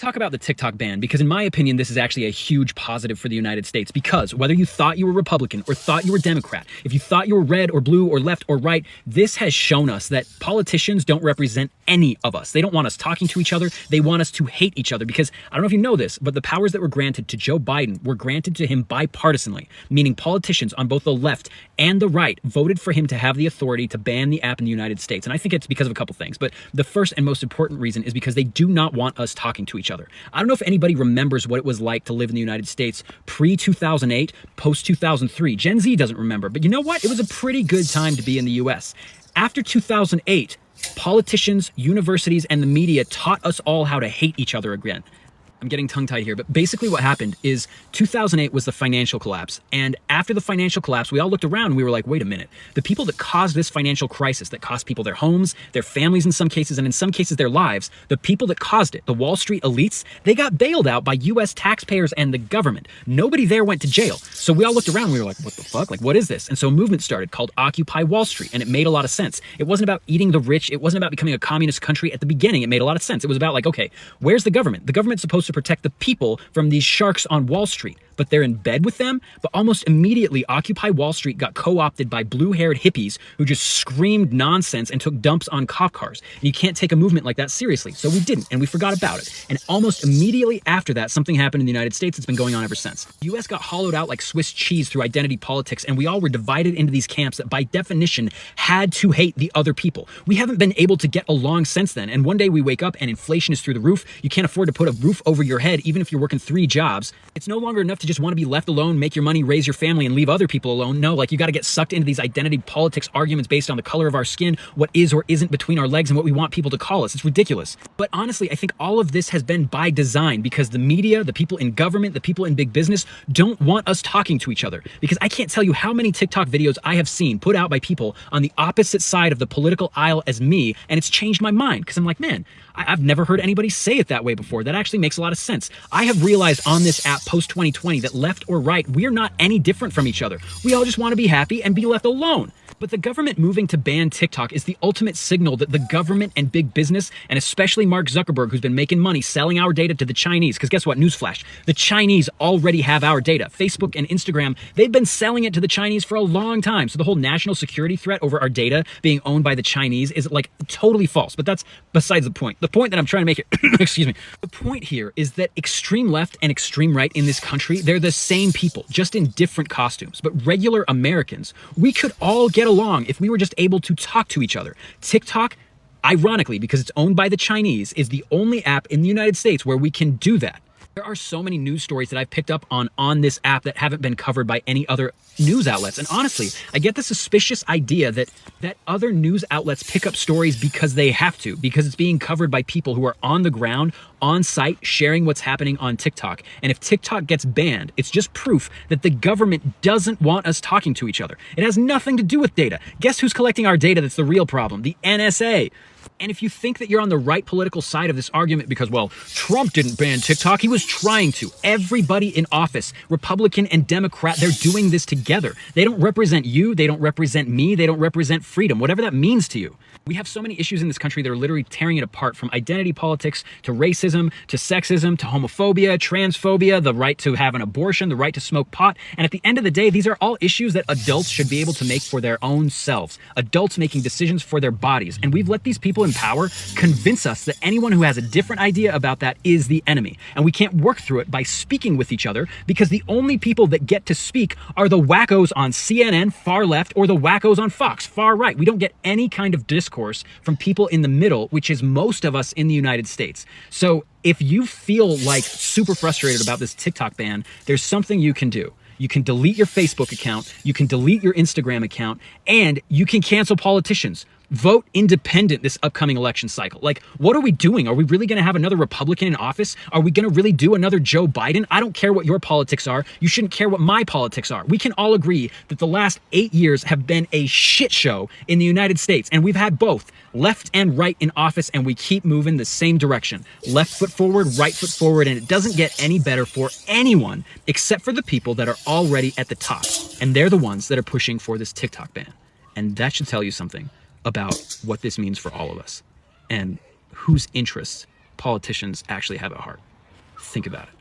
talk about the TikTok ban because in my opinion, this is actually a huge positive for the United States because whether you thought you were Republican or thought you were Democrat, if you thought you were red or blue or left or right, this has shown us that politicians don't represent any of us. They don't want us talking to each other. They want us to hate each other because I don't know if you know this, but the powers that were granted to Joe Biden were granted to him bipartisanly, meaning politicians on both the left and the right voted for him to have the authority to ban the app in the United States. And I think it's because of a couple things, but the first and most important reason is because they do not want us talking to each other. I don't know if anybody remembers what it was like to live in the United States pre-2008, post-2003. Gen Z doesn't remember, but you know what? It was a pretty good time to be in the US. After 2008, politicians, universities, and the media taught us all how to hate each other again. I'm getting tongue-tied here, but basically what happened is 2008 was the financial collapse. And after the financial collapse, we all looked around and we were like, wait a minute. The people that caused this financial crisis, that cost people their homes, their families in some cases, and in some cases their lives, the people that caused it, the Wall Street elites, they got bailed out by US taxpayers and the government. Nobody there went to jail. So we all looked around and we were like, what the fuck? Like, what is this? And so a movement started called Occupy Wall Street, and it made a lot of sense. It wasn't about eating the rich. It wasn't about becoming a communist country. At the beginning, it made a lot of sense. It was about like, okay, where's the government? The government's supposed to protect the people from these sharks on Wall Street, but they're in bed with them. But almost immediately, Occupy Wall Street got co-opted by blue-haired hippies who just screamed nonsense and took dumps on cop cars. And you can't take a movement like that seriously. So we didn't, and we forgot about it. And almost immediately after that, something happened in the United States that's been going on ever since. The US got hollowed out like Swiss cheese through identity politics, and we all were divided into these camps that by definition had to hate the other people. We haven't been able to get along since then. And one day we wake up and inflation is through the roof. You can't afford to put a roof over your head, even if you're working 3 jobs. It's no longer enough to just want to be left alone, make your money, raise your family, and leave other people alone. No, like you got to get sucked into these identity politics arguments based on the color of our skin, what is or isn't between our legs, and what we want people to call us. It's ridiculous. But honestly, I think all of this has been by design because the media, the people in government, the people in big business don't want us talking to each other. Because I can't tell you how many TikTok videos I have seen put out by people on the opposite side of the political aisle as me, and it's changed my mind because I'm like, man, I've never heard anybody say it that way before. That actually makes a lot of sense. I have realized on this app post-2020 that left or right, we're not any different from each other. We all just want to be happy and be left alone. But the government moving to ban TikTok is the ultimate signal that the government and big business, and especially Mark Zuckerberg, who's been making money selling our data to the Chinese, because guess what? Newsflash, the Chinese already have our data. Facebook and Instagram, they've been selling it to the Chinese for a long time. So the whole national security threat over our data being owned by the Chinese is like totally false. But that's besides the point. The point that I'm trying to make here, excuse me, the point here is that extreme left and extreme right in this country, they're the same people, just in different costumes. But regular Americans, we could all get along if we were just able to talk to each other. TikTok, ironically, because it's owned by the Chinese, is the only app in the United States where we can do that. There are so many news stories that I've picked up on this app that haven't been covered by any other news outlets. And honestly, I get the suspicious idea that other news outlets pick up stories because they have to, because it's being covered by people who are on the ground, on site, sharing what's happening on TikTok. And if TikTok gets banned, it's just proof that the government doesn't want us talking to each other. It has nothing to do with data. Guess who's collecting our data that's the real problem? The NSA. And if you think that you're on the right political side of this argument because, well, Trump didn't ban TikTok, he was trying to. Everybody in office, Republican and Democrat, they're doing this together. They don't represent you, they don't represent me, they don't represent freedom, whatever that means to you. We have so many issues in this country that are literally tearing it apart, from identity politics to racism to sexism to homophobia, transphobia, the right to have an abortion, the right to smoke pot. And at the end of the day, these are all issues that adults should be able to make for their own selves. Adults making decisions for their bodies. And we've let these people in power convince us that anyone who has a different idea about that is the enemy. And we can't work through it by speaking with each other because the only people that get to speak are the wackos on CNN, far left, or the wackos on Fox, far right. We don't get any kind of discourse from people in the middle, which is most of us in the United States. So if you feel like super frustrated about this TikTok ban, there's something you can do. You can delete your Facebook account, you can delete your Instagram account, and you can cancel politicians. Vote independent this upcoming election cycle. Like, what are we doing? Are we really going to have another Republican in office? Are we going to really do another Joe Biden? I don't care what your politics are. You shouldn't care what my politics are. We can all agree that the last 8 years have been a shit show in the United States, and we've had both left and right in office, and we keep moving the same direction. Left foot forward, right foot forward, and it doesn't get any better for anyone except for the people that are already at the top. And they're the ones that are pushing for this TikTok ban. And that should tell you something about what this means for all of us and whose interests politicians actually have at heart. Think about it.